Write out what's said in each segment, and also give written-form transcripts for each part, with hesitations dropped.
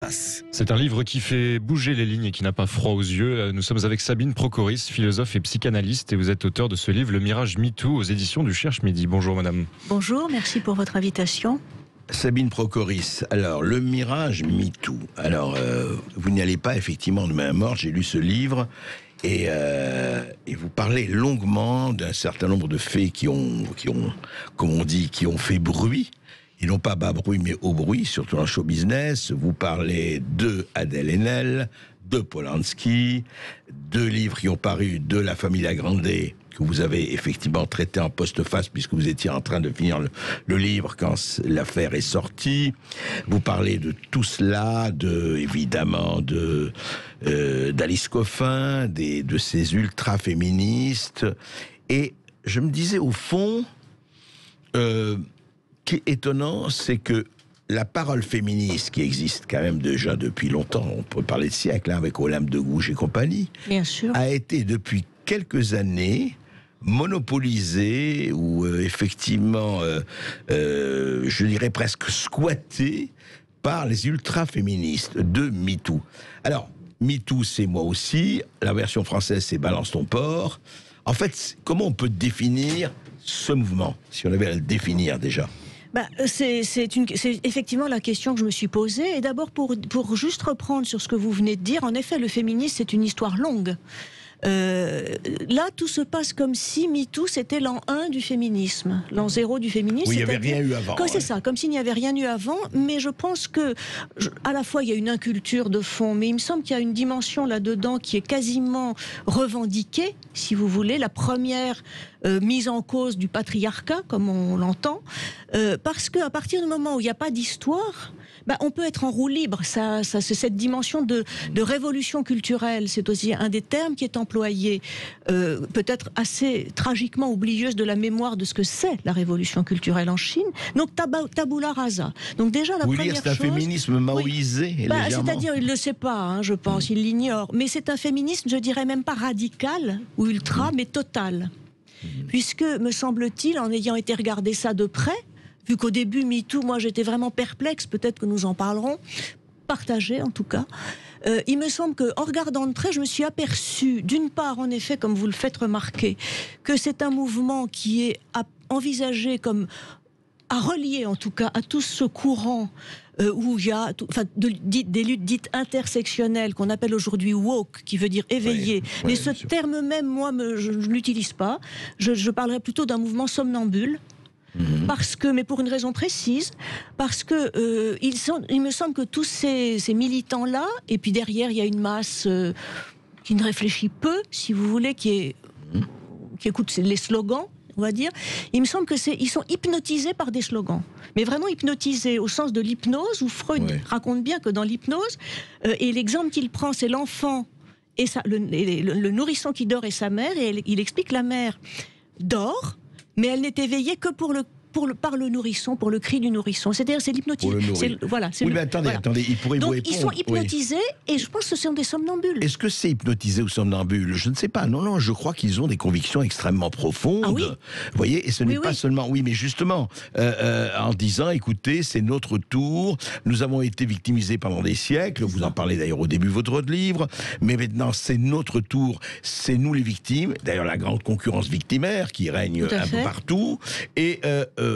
face. C'est un livre qui fait bouger les lignes et qui n'a pas froid aux yeux. Nous sommes avec Sabine Procoris, philosophe et psychanalyste, et vous êtes auteur de ce livre, Le Mirage MeToo, aux éditions du Cherche Midi. Bonjour madame. Bonjour, merci pour votre invitation. Sabine Procoris, alors le mirage MeToo. Alors vous n'y allez pas effectivement de main morte, j'ai lu ce livre et vous parlez longuement d'un certain nombre de faits qui ont, comme on dit, qui ont fait bruit. Et non pas bas bruit, mais haut bruit, surtout dans le show business. Vous parlez de Adèle Haenel, de Polanski, deux livres qui ont paru de la famille Lagrande, que vous avez effectivement traité en postface, puisque vous étiez en train de finir le livre quand l'affaire est sortie. Vous parlez de tout cela, évidemment, d'Alice Coffin, de ces ultra-féministes. Et je me disais, au fond... Ce qui est étonnant, c'est que la parole féministe, qui existe quand même déjà depuis longtemps, on peut parler de siècles, avec Olympe de Gouges et compagnie, bien sûr, a été depuis quelques années monopolisée ou effectivement, je dirais presque squattée par les ultra-féministes de MeToo. Alors, MeToo, c'est moi aussi, la version française, c'est Balance ton porc. En fait, comment on peut définir ce mouvement, si on avait à le définir déjà? C'est effectivement la question que je me suis posée. Et d'abord, pour juste reprendre sur ce que vous venez de dire, en effet, le féminisme, c'est une histoire longue. Là, tout se passe comme si MeToo, c'était l'an 1 du féminisme, l'an 0 du féminisme. Oui, il n'y avait rien eu avant. C'est ça, comme s'il n'y avait rien eu avant. Mais je pense que, à la fois, il y a une inculture de fond, mais il me semble qu'il y a une dimension là-dedans qui est quasiment revendiquée, si vous voulez, la première mise en cause du patriarcat, comme on l'entend, parce qu'à partir du moment où il n'y a pas d'histoire, on peut être en roue libre. C'est cette dimension de révolution culturelle. C'est aussi un des termes qui est employé, peut-être assez tragiquement oublieuse de la mémoire de ce que c'est la révolution culturelle en Chine. Donc tabula rasa. Donc déjà la première chose. C'est un féminisme maoïsé, légèrement. C'est-à-dire, il ne le sait pas, je pense, il l'ignore. Mais c'est un féminisme, je dirais même pas radical ou ultra, mais total. Puisque, me semble-t-il, en ayant été regarder ça de près, vu qu'au début, MeToo, moi j'étais vraiment perplexe, peut-être que nous en parlerons, partagée en tout cas, il me semble qu'en regardant de près, je me suis aperçue, d'une part, en effet, comme vous le faites remarquer, que c'est un mouvement qui est envisagé comme à relier en tout cas à tout ce courant où il y a des luttes dites intersectionnelles qu'on appelle aujourd'hui woke, qui veut dire éveillé. Mais ce terme même, moi, je ne l'utilise pas. Je parlerais plutôt d'un mouvement somnambule. Parce que, mais pour une raison précise, parce que il me semble que tous ces militants-là, et puis derrière il y a une masse qui ne réfléchit peu, si vous voulez, qui écoute les slogans, on va dire. Il me semble que ils sont hypnotisés par des slogans, mais vraiment hypnotisés au sens de l'hypnose, où Freud raconte bien que dans l'hypnose, et l'exemple qu'il prend, c'est l'enfant et le nourrisson qui dort et sa mère, et il explique la mère dort, mais elle n'est éveillée que par le nourrisson, pour le cri du nourrisson. C'est-à-dire, c'est l'hypnotisme. Mais attendez, il pourrait vous répondre. Donc, ils sont hypnotisés, et je pense que ce sont des somnambules. Est-ce que c'est hypnotisé ou somnambule? Je ne sais pas. Non, je crois qu'ils ont des convictions extrêmement profondes. Ah oui. Vous voyez, et ce n'est pas seulement... Oui, mais justement, en disant, écoutez, c'est notre tour, nous avons été victimisés pendant des siècles, vous en parlez d'ailleurs au début de votre livre, mais maintenant, c'est notre tour, c'est nous les victimes, d'ailleurs la grande concurrence victimaire qui règne un peu partout,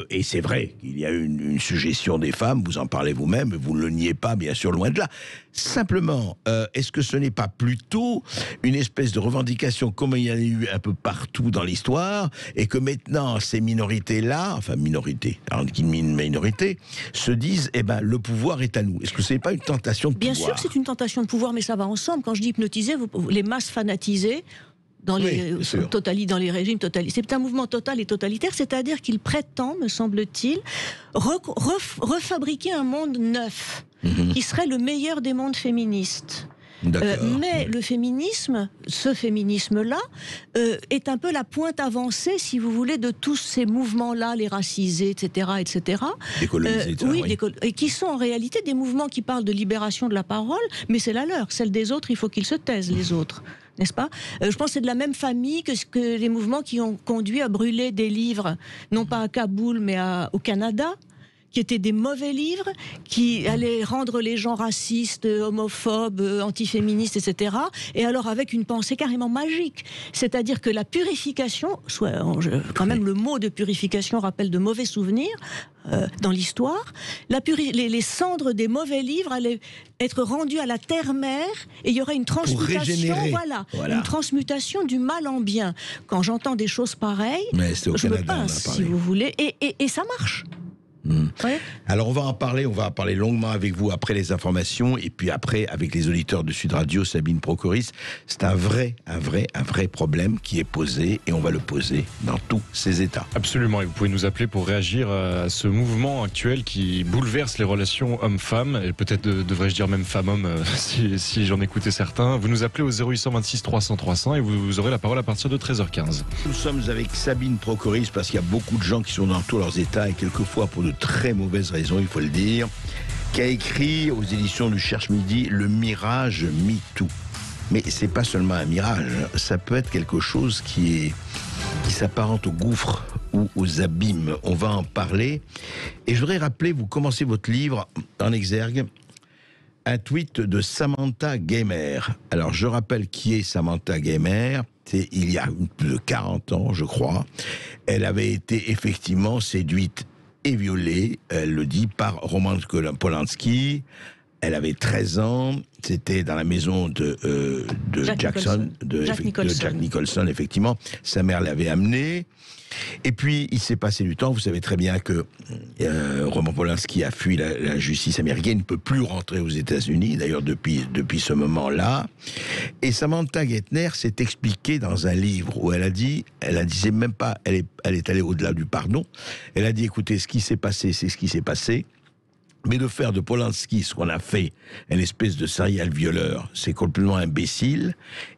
et c'est vrai qu'il y a une suggestion des femmes, vous en parlez vous-même, vous ne le niez pas, bien sûr, loin de là. Simplement, est-ce que ce n'est pas plutôt une espèce de revendication, comme il y en a eu un peu partout dans l'histoire, et que maintenant, ces minorités-là, enfin minorités, se disent, le pouvoir est à nous. Est-ce que ce n'est pas une tentation de pouvoir? Bien sûr que c'est une tentation de pouvoir, mais ça va ensemble. Quand je dis hypnotiser, les masses fanatisées, dans les régimes totalitaires. C'est un mouvement total et totalitaire, c'est-à-dire qu'il prétend, me semble-t-il, refabriquer un monde neuf, qui serait le meilleur des mondes féministes. Mais le féminisme, ce féminisme-là, est un peu la pointe avancée, si vous voulez, de tous ces mouvements-là, les racisés, etc., etc. Décolonisés, et qui sont en réalité des mouvements qui parlent de libération de la parole, mais c'est la leur. Celle des autres, il faut qu'ils se taisent, les autres. N'est-ce pas? Je pense que c'est de la même famille que les mouvements qui ont conduit à brûler des livres, non pas à Kaboul, mais au Canada, qui étaient des mauvais livres, qui allaient rendre les gens racistes, homophobes, antiféministes, etc. Et alors avec une pensée carrément magique. C'est-à-dire que la purification, quand même le mot de purification rappelle de mauvais souvenirs dans l'histoire, les cendres des mauvais livres allaient être rendues à la terre-mère et il y aurait une transmutation, voilà, une transmutation du mal en bien. Quand j'entends des choses pareilles, je me pince, si vous voulez, et ça marche. Ouais. Alors on va en parler longuement avec vous après les informations et puis après avec les auditeurs de Sud Radio, Sabine Procoris. C'est un vrai problème qui est posé et on va le poser dans tous ses états. Absolument, et vous pouvez nous appeler pour réagir à ce mouvement actuel qui bouleverse les relations hommes-femmes et peut-être devrais-je dire même femmes-hommes si j'en écoutais certains. Vous nous appelez au 0826 300 300 et vous aurez la parole à partir de 13h15. Nous sommes avec Sabine Procoris parce qu'il y a beaucoup de gens qui sont dans tous leurs états et quelquefois pour de très mauvaises raisons, il faut le dire, qui a écrit aux éditions du Cherche Midi Le Mirage MeToo. Mais c'est pas seulement un mirage, ça peut être quelque chose qui s'apparente au gouffre ou aux abîmes. On va en parler. Et je voudrais rappeler, vous commencez votre livre en exergue, un tweet de Samantha Gaymer. Alors je rappelle qui est Samantha Gaymer. C'est il y a plus de 40 ans, je crois. Elle avait été effectivement séduite et violée, elle le dit, par Roman Polanski. Elle avait 13 ans, c'était dans la maison de Jack Nicholson, effectivement. Sa mère l'avait amené. Et puis, il s'est passé du temps. Vous savez très bien que Roman Polanski a fui la justice américaine. Il ne peut plus rentrer aux États-Unis, d'ailleurs, depuis ce moment-là. Et Samantha Gaymer s'est expliquée dans un livre où elle disait même pas, elle est allée au-delà du pardon. Elle a dit, écoutez, ce qui s'est passé, c'est ce qui s'est passé. Mais de faire de Polanski ce qu'on a fait, une espèce de serial violeur, c'est complètement imbécile.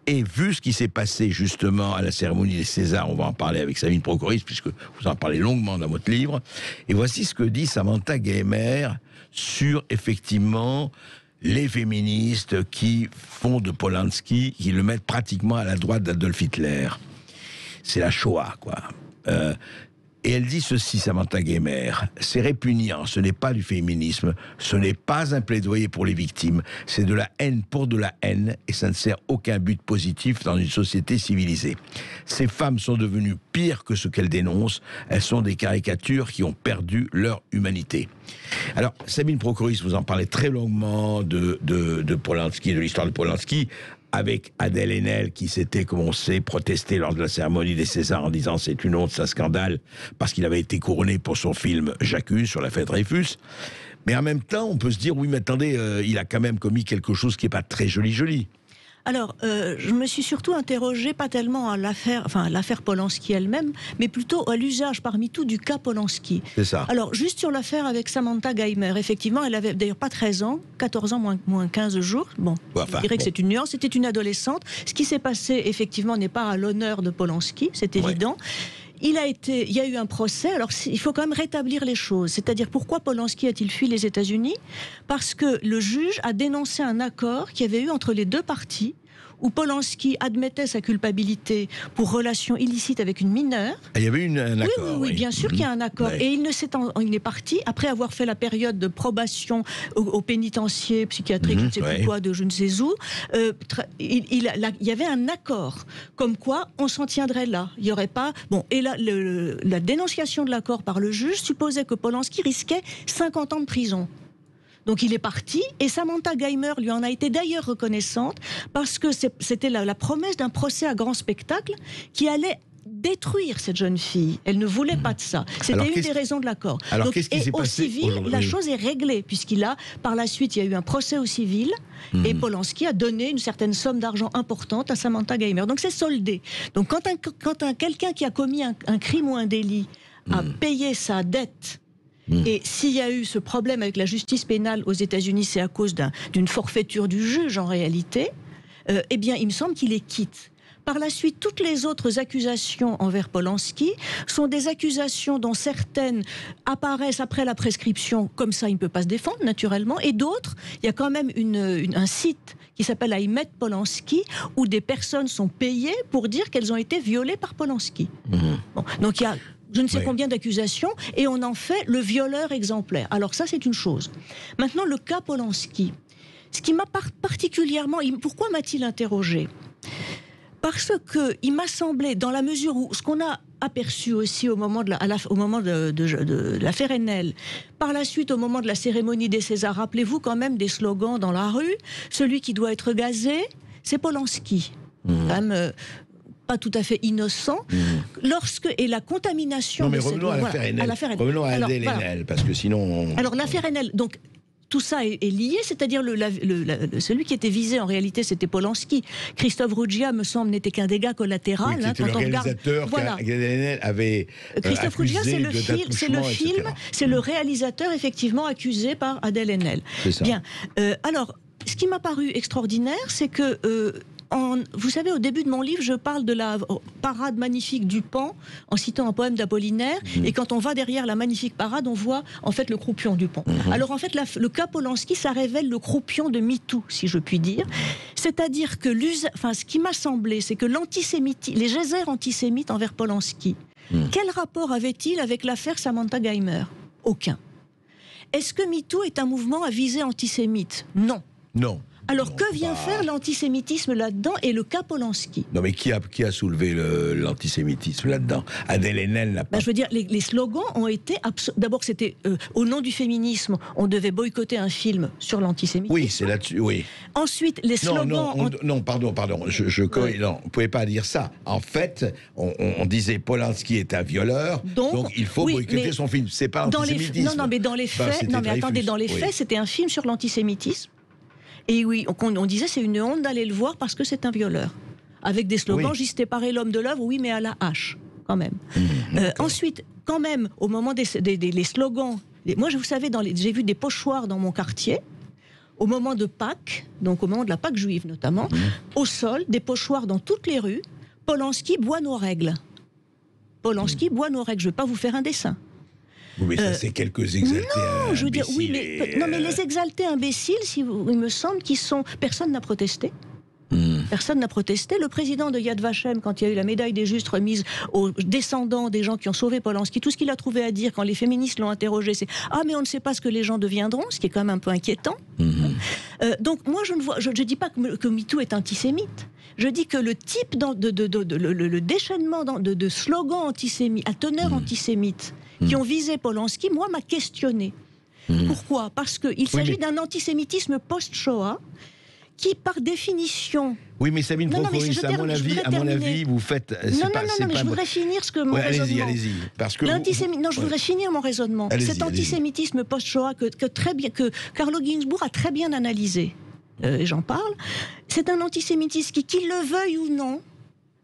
Et vu ce qui s'est passé justement à la cérémonie des Césars, on va en parler avec Sabine Procoris, puisque vous en parlez longuement dans votre livre. Et voici ce que dit Samantha Gaymer sur, effectivement, les féministes qui font de Polanski, qui le mettent pratiquement à la droite d'Adolf Hitler. C'est la Shoah, quoi. Et elle dit ceci, Samantha Gaymer, c'est répugnant, ce n'est pas du féminisme, ce n'est pas un plaidoyer pour les victimes, c'est de la haine pour de la haine, et ça ne sert aucun but positif dans une société civilisée. Ces femmes sont devenues pires que ce qu'elles dénoncent, elles sont des caricatures qui ont perdu leur humanité. Alors, Sabine Procoris, vous en parlez très longuement de Polanski, de l'histoire de Polanski, avec Adèle Haenel qui s'était, comme on sait, protesté lors de la cérémonie des Césars en disant c'est une honte, c'est un scandale, parce qu'il avait été couronné pour son film J'accuse sur l'affaire Dreyfus. Mais en même temps, on peut se dire, oui, mais attendez, il a quand même commis quelque chose qui n'est pas très joli. Alors, je me suis surtout interrogée, pas tellement à l'affaire Polanski elle-même, mais plutôt à l'usage parmi tout du cas Polanski. C'est ça. Alors, juste sur l'affaire avec Samantha Gaymer, effectivement, elle avait d'ailleurs pas 13 ans, 14 ans moins 15 jours. Bon, je dirais que c'est une nuance, c'était une adolescente. Ce qui s'est passé, effectivement, n'est pas à l'honneur de Polanski, c'est évident. Il y a eu un procès, alors il faut quand même rétablir les choses. C'est-à-dire, pourquoi Polanski a-t-il fui les États-Unis ? Parce que le juge a dénoncé un accord qu'il y avait eu entre les deux parties, où Polanski admettait sa culpabilité pour relation illicite avec une mineure. Il y avait un accord. Oui, bien sûr qu'il y a un accord. Ouais. Et il est parti, après avoir fait la période de probation au pénitencier psychiatrique, je ne sais plus quoi, de je ne sais où, il y avait un accord, comme quoi on s'en tiendrait là. Il n'y aurait pas... Bon, et la dénonciation de l'accord par le juge supposait que Polanski risquait 50 ans de prison. Donc il est parti, et Samantha Gaymer lui en a été d'ailleurs reconnaissante, parce que c'était la promesse d'un procès à grand spectacle qui allait détruire cette jeune fille. Elle ne voulait pas de ça. C'était une des raisons de l'accord. Alors qu'est-ce qui s'est passé au civil, la chose est réglée, par la suite, il y a eu un procès au civil, et Polanski a donné une certaine somme d'argent importante à Samantha Gaymer. Donc c'est soldé. Donc quand quelqu'un qui a commis un crime ou un délit a payé sa dette, et s'il y a eu ce problème avec la justice pénale aux États-Unis, c'est à cause d'une forfaiture du juge en réalité, eh bien il me semble qu'il est quitte. Par la suite, toutes les autres accusations envers Polanski sont des accusations dont certaines apparaissent après la prescription, comme ça il ne peut pas se défendre naturellement, et d'autres, il y a quand même un site qui s'appelle I Met Polanski, où des personnes sont payées pour dire qu'elles ont été violées par Polanski. Bon, donc il y a je ne sais combien d'accusations, et on en fait le violeur exemplaire. Alors ça, c'est une chose. Maintenant, le cas Polanski. Ce qui m'a particulièrement... Pourquoi m'a-t-il interrogé ? Parce qu'il m'a semblé, dans la mesure où ce qu'on a aperçu aussi au moment de l'affaire Enel, par la suite au moment de la cérémonie des Césars, rappelez-vous quand même des slogans dans la rue, celui qui doit être gazé, c'est Polanski. Quand même, pas tout à fait innocent. Et la contamination... Non mais revenons à l'affaire Enel. Revenons à Adèle Haenel, parce que sinon... Alors l'affaire Enel, donc... Tout ça est lié, c'est-à-dire celui qui était visé en réalité c'était Polanski. Christophe Ruggia, me semble, n'était qu'un dégât collatéral. Oui, c'était le réalisateur qu'Adèle Haenel avait Christophe Ruggia, c'est le réalisateur effectivement accusé par Adèle Haenel. Bien. Alors, ce qui m'a paru extraordinaire, c'est que vous savez, au début de mon livre, je parle de la parade magnifique du Pan, en citant un poème d'Apollinaire, et quand on va derrière la magnifique parade, on voit en fait le croupion du Pan. Alors en fait, le cas Polanski, ça révèle le croupion de MeToo, si je puis dire. C'est-à-dire que ce qui m'a semblé, c'est que les geysers antisémites envers Polanski, quel rapport avait-il avec l'affaire Samantha Geimer ? Aucun. Est-ce que MeToo est un mouvement à visée antisémite ? Non. Non. Alors que vient faire l'antisémitisme là-dedans et le cas Polanski ? Non mais qui a soulevé l'antisémitisme là-dedans ? Adèle Haenel n'a pas... je veux dire, les slogans ont été... D'abord, c'était au nom du féminisme, on devait boycotter un film sur l'antisémitisme. Oui, c'est là-dessus, oui. Ensuite, les slogans... Non, pardon, non, on ne pouvait pas dire ça. En fait, on disait Polanski est un violeur, donc il faut boycotter son film. C'est pas l'antisémitisme. Non, mais dans les faits... dans les faits, c'était un film sur l'antisémitisme. Et oui, on disait c'est une honte d'aller le voir parce que c'est un violeur. Avec des slogans, j'y séparer l'homme de l'œuvre, oui, mais à la hache, quand même. Ensuite, quand même, au moment des slogans, moi, vous savez, j'ai vu des pochoirs dans mon quartier, au moment de Pâques, donc au moment de la Pâques juive notamment, au sol, des pochoirs dans toutes les rues, Polanski boit nos règles. Polanski boit nos règles. Je ne vais pas vous faire un dessin. Oui, mais ça, c'est quelques exaltés non, je veux dire, oui, mais les exaltés imbéciles, il me semble qu'ils sont... Personne n'a protesté. Personne n'a protesté. Le président de Yad Vashem, quand il y a eu la médaille des justes remise aux descendants des gens qui ont sauvé Polanski, tout ce qu'il a trouvé à dire quand les féministes l'ont interrogé, c'est « Ah, mais on ne sait pas ce que les gens deviendront », ce qui est quand même un peu inquiétant. Donc moi, je ne dis pas que MeToo est antisémite. Je dis que le type le déchaînement de slogans antisémites, à teneur antisémite, qui ont visé Polanski, moi, m'a questionné. Pourquoi ? Parce qu'il s'agit d'un antisémitisme post-Shoah qui, par définition... Oui, mais Sabine Procoris, à mon avis, vous faites... Non, mais je voudrais finir mon raisonnement. Allez-y. Parce que je voudrais finir mon raisonnement. Cet antisémitisme post-Shoah que Carlo Ginzburg a très bien analysé, et j'en parle, c'est un antisémitisme qui, qu'il le veuille ou non,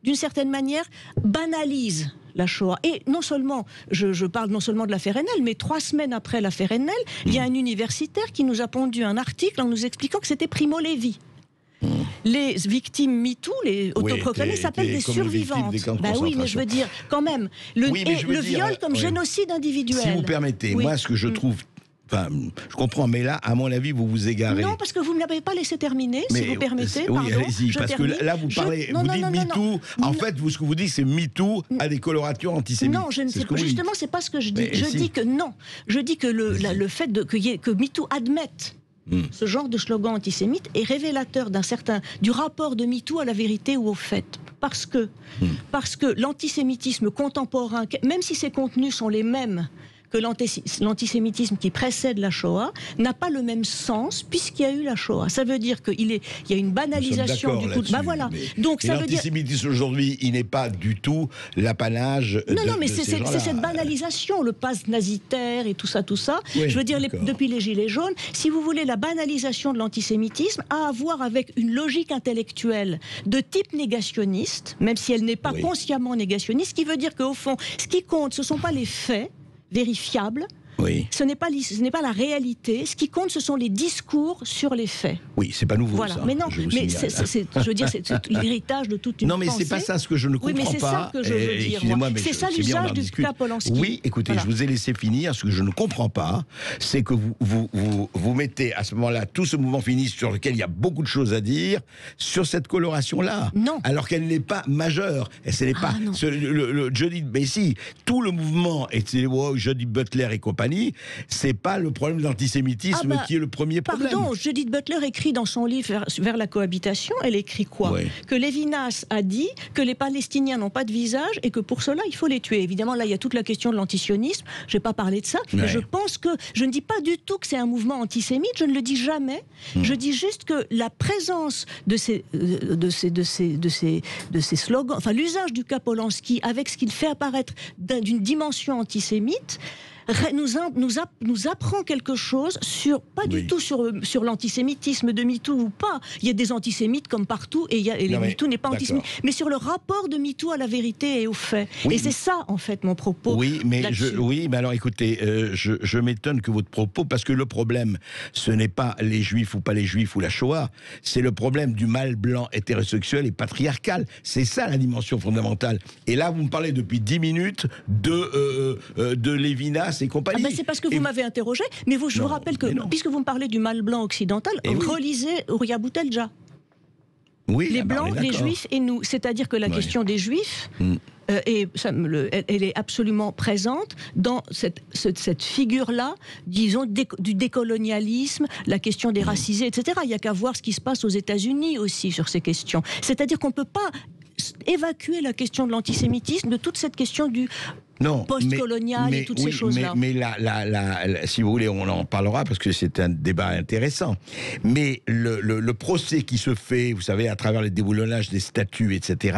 d'une certaine manière, banalise la Shoah. Et non seulement, je parle non seulement de l'affaire Enel, mais 3 semaines après l'affaire Enel, il y a un universitaire qui nous a pondu un article en nous expliquant que c'était Primo Levi. Les victimes MeToo, les autoproclamées, s'appellent des survivantes. Oui, mais je veux dire, quand même, le viol comme génocide individuel. Si vous permettez, moi, ce que je trouve... Enfin, je comprends, mais là, à mon avis, vous vous égarez. Non, parce que vous ne m'avez pas laissé terminer, si vous permettez. Oui, allez-y, parce que là, vous parlez, vous dites MeToo. En fait, ce que vous dites, c'est MeToo a des colorations antisémites. Non, je ne sais pas. Justement, c'est pas ce que je dis. Je dis que non. Je dis que le fait que MeToo admette ce genre de slogan antisémite est révélateur du rapport de MeToo à la vérité ou au fait. Parce que l'antisémitisme contemporain, même si ses contenus sont les mêmes que l'antisémitisme qui précède la Shoah, n'a pas le même sens puisqu'il y a eu la Shoah. Ça veut dire qu'il y a une banalisation du coup. Voilà. Donc ça veut dire. L'antisémitisme aujourd'hui, il n'est pas du tout l'apanage. Non, mais c'est cette banalisation, le pass nazitaire et tout ça. Oui, je veux dire, depuis les Gilets jaunes, si vous voulez, la banalisation de l'antisémitisme a à voir avec une logique intellectuelle de type négationniste, même si elle n'est pas consciemment négationniste, ce qui veut dire qu'au fond, ce qui compte, ce ne sont pas les faits vérifiables, Oui. Ce n'est pas la réalité. Ce qui compte, ce sont les discours sur les faits. Oui, c'est pas nouveau Voilà. ça. Mais non, je vous mais signale. je veux dire, c'est l'héritage de toute une Non, mais pensée. c'est pas ça ce que je ne comprends Oui, mais c'est pas. ça que je veux dire. Excusez-moi, mais c'est ça c'est bien, on en l'usage du discute. cas Polanski. Oui, écoutez, Voilà. je vous ai laissé finir. Ce que je ne comprends pas, c'est que vous mettez à ce moment-là tout ce mouvement féministe sur lequel il y a beaucoup de choses à dire sur cette coloration-là. Non. Alors qu'elle n'est pas majeure. Et ce n'est pas non. le Judith. Mais si, tout le mouvement et c'est Judith Butler et compagnie, c'est pas le problème d'antisémitisme qui est le premier problème. Pardon, Judith Butler écrit dans son livre vers la cohabitation, elle écrit quoi? Oui. Que Lévinas a dit que les Palestiniens n'ont pas de visage et que pour cela il faut les tuer. Évidemment, là il y a toute la question de l'antisionisme. Je vais pas parler de ça, mais je pense que je ne dis pas du tout que c'est un mouvement antisémite. Je ne le dis jamais. Je dis juste que la présence de ces slogans, enfin l'usage du cas Polanski avec ce qu'il fait apparaître d'une dimension antisémite, nous apprend quelque chose pas du tout sur l'antisémitisme de MeToo ou pas. Il y a des antisémites comme partout et MeToo n'est pas antisémite. Mais sur le rapport de MeToo à la vérité et aux faits. Oui, et c'est ça, en fait, mon propos. Oui, mais alors écoutez, je m'étonne que votre propos, parce que le problème, ce n'est pas les juifs ou pas les juifs ou la Shoah, c'est le problème du mâle blanc hétérosexuel et patriarcal. C'est ça la dimension fondamentale. Et là, vous me parlez depuis 10 minutes de Lévinas et compagnie. C'est parce que vous m'avez interrogé, mais je vous rappelle que, puisque vous me parlez du mâle blanc occidental, relisez Ouria Boutelja. Oui, les Blancs, les Juifs et nous. C'est-à-dire que la question des Juifs, elle est absolument présente dans cette figure-là, disons, du décolonialisme, la question des racisés, etc. Il n'y a qu'à voir ce qui se passe aux États-Unis aussi sur ces questions. C'est-à-dire qu'on ne peut pas évacuer la question de l'antisémitisme de toute cette question du post-colonial et toutes ces choses-là. Mais si vous voulez, on en parlera parce que c'est un débat intéressant. Mais le procès qui se fait, vous savez, à travers les déboulonnages des statuts, etc.,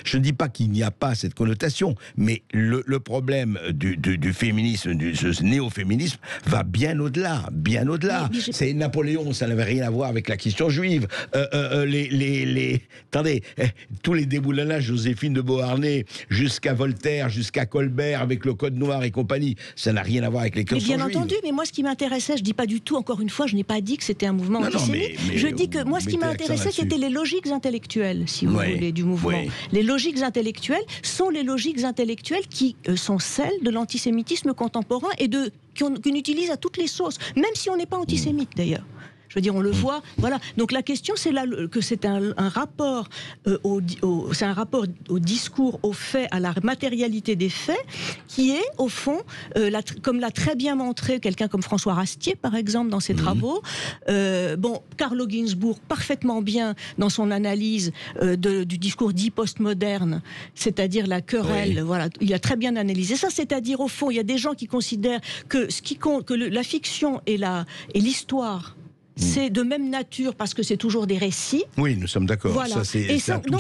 je ne dis pas qu'il n'y a pas cette connotation, mais le problème du féminisme, ce néo-féminisme, va bien au-delà, bien au-delà. C'est Napoléon, ça n'avait rien à voir avec la question juive. Attendez, tous les déboulonnages, Joséphine de Beauharnais, jusqu'à Voltaire, jusqu'à Colbert, avec le Code noir et compagnie, ça n'a rien à voir avec les questions juives. Bien entendu, mais moi ce qui m'intéressait, je dis pas du tout, encore une fois, je n'ai pas dit que c'était un mouvement antisémite. Je dis que moi ce qui m'intéressait, c'était les logiques intellectuelles, si vous voulez, du mouvement. Les logiques intellectuelles sont les logiques intellectuelles qui sont celles de l'antisémitisme contemporain et qu'on utilise à toutes les sauces, même si on n'est pas antisémite d'ailleurs. Je veux dire, on le voit. Voilà. Donc la question, c'est là que c'est un rapport c'est un rapport au discours, aux faits, à la matérialité des faits, qui est au fond, comme l'a très bien montré quelqu'un comme François Rastier, par exemple, dans ses travaux. Carlo Ginzburg, parfaitement bien dans son analyse du discours dit postmoderne, c'est-à-dire la querelle. Oui. Voilà, il a très bien analysé ça. C'est-à-dire, au fond, il y a des gens qui considèrent que ce qui compte, que la fiction et l'histoire, c'est de même nature parce que c'est toujours des récits. Oui, nous sommes d'accord. Voilà. Donc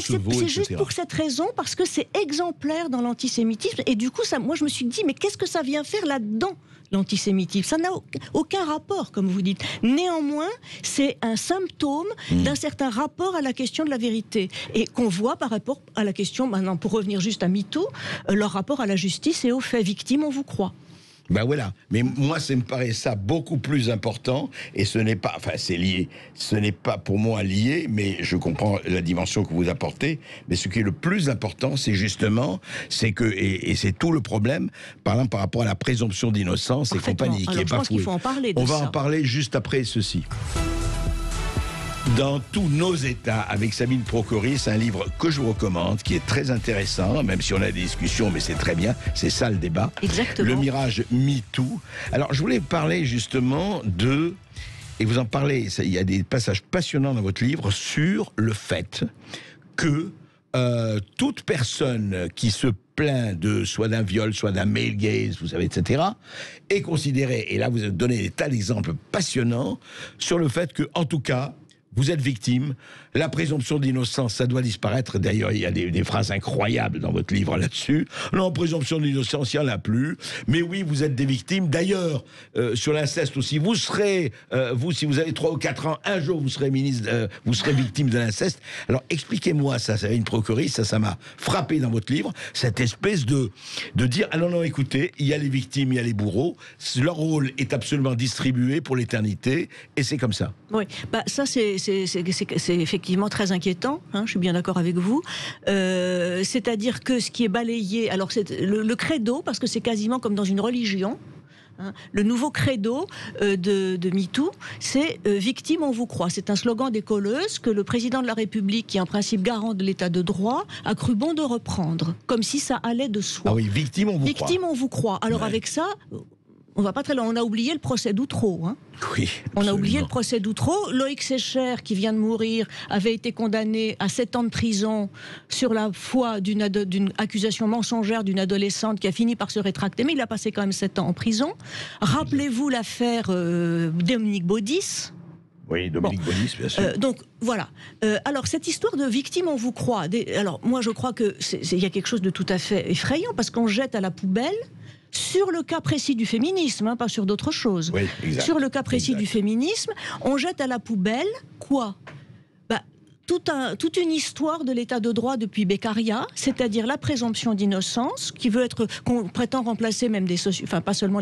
c'est juste pour cette raison, parce que c'est exemplaire dans l'antisémitisme. Et du coup, moi je me suis dit, mais qu'est-ce que ça vient faire là-dedans, l'antisémitisme? Ça n'a aucun rapport, comme vous dites. Néanmoins, c'est un symptôme d'un certain rapport à la question de la vérité. Et qu'on voit par rapport à la question, maintenant, pour revenir juste à MeToo, leur rapport à la justice et aux faits. Victimes, on vous croit. Ben voilà, mais moi ça me paraît ça beaucoup plus important, et ce n'est pas, enfin c'est lié, ce n'est pas pour moi lié, mais je comprends la dimension que vous apportez, mais ce qui est le plus important, c'est justement, c'est que, et c'est tout le problème, par exemple par rapport à la présomption d'innocence et compagnie, qui est bafouée. Je pense qu'il faut en parler de ça. On va en parler juste après ceci. Dans tous nos états, avec Sabine Procoris, un livre que je vous recommande, qui est très intéressant, même si on a des discussions, mais c'est très bien, c'est ça le débat. Exactement. Le mirage MeToo. Alors, je voulais parler justement et vous en parlez, il y a des passages passionnants dans votre livre sur le fait que toute personne qui se plaint soit d'un viol, soit d'un male gaze, vous savez, etc., est considérée, et là vous avez donné des tas d'exemples passionnants, sur le fait que, en tout cas, Vous êtes victime. La présomption d'innocence, ça doit disparaître. D'ailleurs, il y a des phrases incroyables dans votre livre là-dessus. Non, présomption d'innocence, il n'y en a plus. Mais oui, vous êtes des victimes. D'ailleurs, sur l'inceste aussi, vous serez, vous, si vous avez 3 ou 4 ans, un jour, vous serez ministre, vous serez victime de l'inceste. Alors, expliquez-moi ça. Ça une procureuriste, ça m'a frappé dans votre livre. Cette espèce de dire, ah non, écoutez, il y a les victimes, il y a les bourreaux. Leur rôle est absolument distribué pour l'éternité. Et c'est comme ça. Oui, bah, ça c'est effectivement très inquiétant, hein, je suis bien d'accord avec vous. C'est-à-dire que ce qui est balayé, alors c'est le credo, parce que c'est quasiment comme dans une religion, hein, le nouveau credo de MeToo, c'est victime, on vous croit. C'est un slogan des colleuses que le président de la République, qui est en principe garant de l'état de droit, a cru bon de reprendre, comme si ça allait de soi. Ah oui, victime, on vous croit. Victime, on vous croit. Alors avec ça, on va pas très loin. On a oublié le procès d'Outreau. Hein. Oui, on a oublié le procès d'Outreau. Loïc Secher, qui vient de mourir, avait été condamné à 7 ans de prison sur la foi d'une accusation mensongère d'une adolescente qui a fini par se rétracter. Mais il a passé quand même 7 ans en prison. Rappelez-vous l'affaire Dominique Baudis. Oui, Dominique Baudis, bien sûr. Donc, voilà. Alors, cette histoire de victime, on vous croit. Alors, moi, je crois qu'il y a quelque chose de tout à fait effrayant, parce qu'on jette à la poubelle, sur le cas précis du féminisme, hein, pas sur d'autres choses. Oui, exact. Sur le cas précis du féminisme, on jette à la poubelle quoi ? Toute une histoire de l'état de droit depuis Beccaria, c'est-à-dire la présomption d'innocence, qu'on prétend remplacer même pas seulement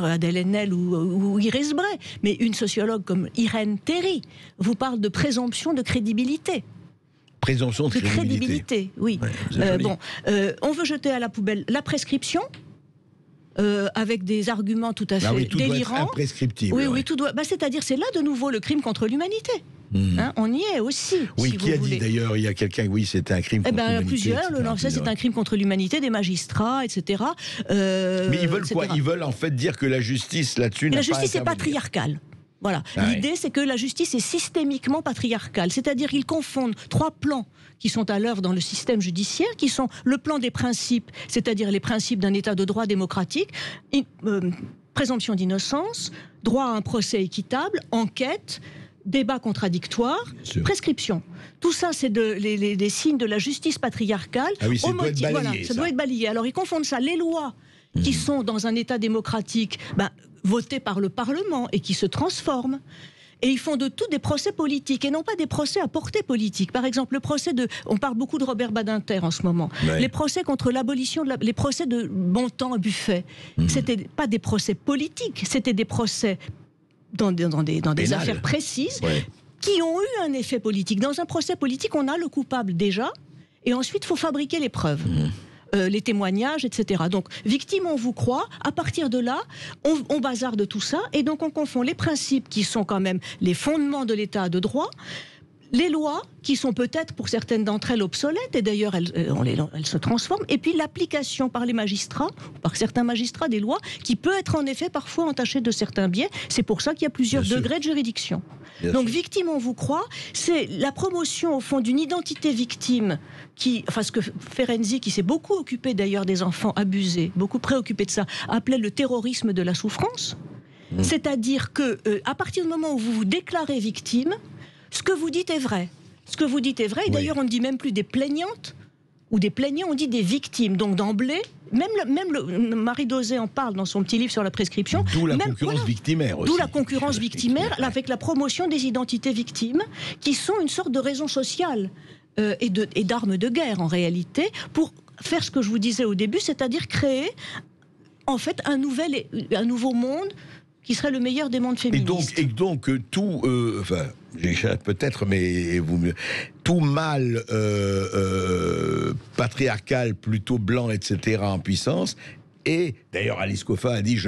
Adèle Haenel ou Iris Bray, mais une sociologue comme Irène Théry vous parle de présomption de crédibilité. Présomption de crédibilité, oui. Ouais, on veut jeter à la poubelle la prescription. Avec des arguments tout à fait tout délirants. Doit être imprescriptible. Oui, tout doit. C'est-à-dire, c'est là de nouveau le crime contre l'humanité. Hein, on y est aussi. Oui, si qui a dit d'ailleurs, il y a quelqu'un, oui, c'était un crime contre l'humanité. Plusieurs le lançaient, c'est un crime contre l'humanité, des magistrats, etc. Mais ils veulent quoi ? Ils veulent en fait dire que la justice là-dessus n'a pas. La justice est patriarcale. Voilà. L'idée, c'est que la justice est systémiquement patriarcale. C'est-à-dire qu'ils confondent 3 plans qui sont à l'œuvre dans le système judiciaire, qui sont le plan des principes, c'est-à-dire les principes d'un état de droit démocratique, présomption d'innocence, droit à un procès équitable, enquête, débat contradictoire, prescription. Tout ça, c'est des signes de la justice patriarcale. Ah oui, ça doit être balayé. Ça doit être balayé. Alors, ils confondent ça. Les lois qui sont dans un état démocratique, votées par le Parlement et qui se transforment. Et ils font de tout des procès politiques, et non pas des procès à portée politique. Par exemple, on parle beaucoup de Robert Badinter en ce moment. Ouais. Les procès contre l'abolition, les procès de Bontemps à Buffet, c'était pas des procès politiques, c'était des procès dans des affaires précises, qui ont eu un effet politique. Dans un procès politique, on a le coupable déjà, et ensuite, il faut fabriquer les preuves. Les témoignages, etc. Donc, victime, on vous croit. À partir de là, on bazarde tout ça, et donc on confond les principes qui sont quand même les fondements de l'état de droit, les lois qui sont peut-être pour certaines d'entre elles obsolètes, et d'ailleurs elles se transforment, et puis l'application par les magistrats, par certains magistrats des lois, qui peut être en effet parfois entachée de certains biais. C'est pour ça qu'il y a plusieurs degrés de juridiction. Donc victime, on vous croit, c'est la promotion au fond d'une identité victime, ce que Ferenczi, qui s'est beaucoup occupé d'ailleurs des enfants abusés, beaucoup préoccupé de ça, appelait le terrorisme de la souffrance. C'est-à-dire que à partir du moment où vous vous déclarez victime, ce que vous dites est vrai. Ce que vous dites est vrai, et d'ailleurs on ne dit même plus des plaignantes ou des plaignants, on dit des victimes. Donc d'emblée, même Marie Dosé en parle dans son petit livre sur la prescription. D'où la concurrence victimaire aussi. D'où la concurrence victimaire, avec la promotion des identités victimes, qui sont une sorte de raison sociale et d'armes de guerre en réalité, pour faire ce que je vous disais au début, c'est-à-dire créer en fait un nouveau monde qui serait le meilleur des mondes féministes. Et donc tout, j'échappe peut-être, mais tout mâle patriarcal, plutôt blanc, etc., en puissance. Et d'ailleurs, Alice Coffa a dit,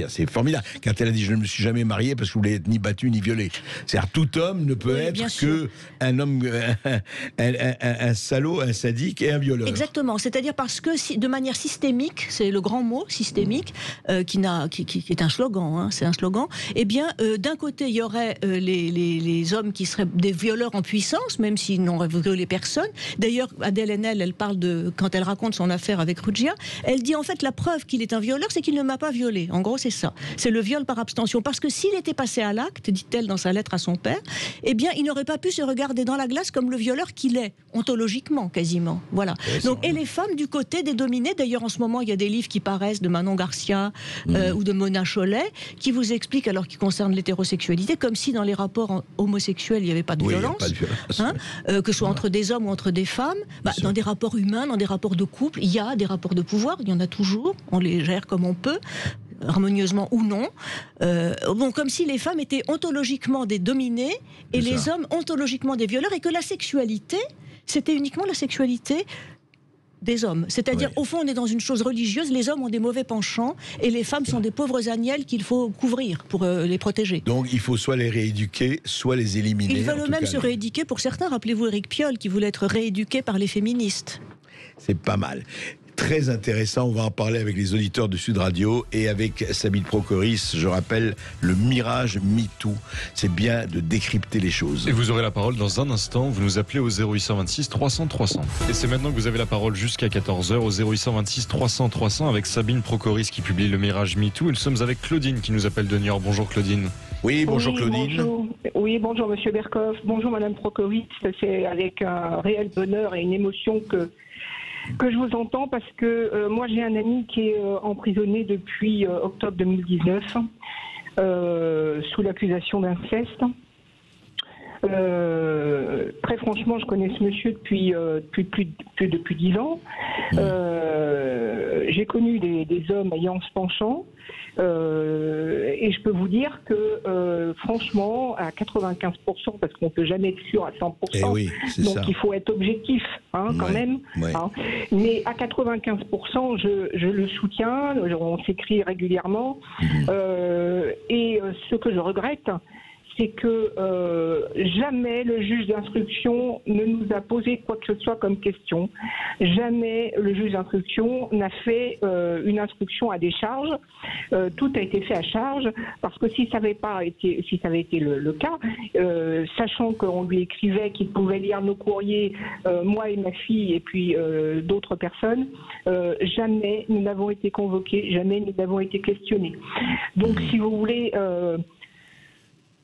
c'est formidable, quand elle a dit, je ne me suis jamais mariée parce que je voulais être ni battu ni violé. C'est-à-dire, tout homme ne peut être qu'un homme, un salaud, un sadique et un violeur. Exactement. C'est-à-dire parce que, de manière systémique, c'est le grand mot, systémique, qui est un slogan, hein, c'est un slogan, eh bien, d'un côté, il y aurait les hommes qui seraient des violeurs en puissance, même s'ils n'ont violé personne. D'ailleurs, Adèle Haenel, elle parle quand elle raconte son affaire avec Ruggia, elle dit, en fait, la preuve preuve qu'il est un violeur, c'est qu'il ne m'a pas violée. En gros, c'est ça. C'est le viol par abstention. Parce que s'il était passé à l'acte, dit-elle dans sa lettre à son père, eh bien, il n'aurait pas pu se regarder dans la glace comme le violeur qu'il est, ontologiquement, quasiment. Voilà. Donc, et les femmes du côté des dominées, d'ailleurs, en ce moment, il y a des livres qui paraissent de Manon Garcia ou de Mona Chollet, qui vous expliquent, alors qui concernent l'hétérosexualité, comme si dans les rapports homosexuels, il n'y avait pas de violence, que ce soit entre des hommes ou entre des femmes. Dans des rapports humains, dans des rapports de couple, il y a des rapports de pouvoir, il y en a toujours, on les gère comme on peut, harmonieusement ou non. Comme si les femmes étaient ontologiquement des dominées et les hommes ontologiquement des violeurs, et que la sexualité, c'était uniquement la sexualité des hommes. C'est-à-dire, au fond, on est dans une chose religieuse, les hommes ont des mauvais penchants et les femmes sont des pauvres agnelles qu'il faut couvrir pour les protéger. Donc il faut soit les rééduquer, soit les éliminer. Ils veulent eux-mêmes se rééduquer pour certains. Rappelez-vous Éric Piolle qui voulait être rééduqué par les féministes. C'est pas mal. Très intéressant, on va en parler avec les auditeurs de Sud Radio et avec Sabine Procoris. Je rappelle le mirage MeToo. C'est bien de décrypter les choses. Et vous aurez la parole dans un instant. Vous nous appelez au 0826 300 300. Et c'est maintenant que vous avez la parole jusqu'à 14h au 0826 300 300 avec Sabine Procoris qui publie le mirage MeToo. Et nous sommes avec Claudine qui nous appelle de Niort. Bonjour Claudine. Oui, bonjour Claudine. Bonjour. Oui, bonjour Monsieur Berkoff. Bonjour Madame Procoris. C'est avec un réel bonheur et une émotion que je vous entends, parce que moi j'ai un ami qui est emprisonné depuis octobre 2019 sous l'accusation d'inceste. Très franchement, je connais ce monsieur depuis 10 ans. J'ai connu des hommes ayant ce penchant. Et je peux vous dire que franchement, à 95%, parce qu'on ne peut jamais être sûr à 100%, donc ça. Il faut être objectif quand même. Hein. Mais à 95%, je le soutiens, on s'écrit régulièrement. Et ce que je regrette, c'est que jamais le juge d'instruction ne nous a posé quoi que ce soit comme question. Jamais le juge d'instruction n'a fait une instruction à décharge. Tout a été fait à charge, parce que si ça avait été le cas, sachant qu'on lui écrivait qu'il pouvait lire nos courriers, moi et ma fille, et puis d'autres personnes, jamais nous n'avons été convoqués, jamais nous n'avons été questionnés. Donc, si vous voulez...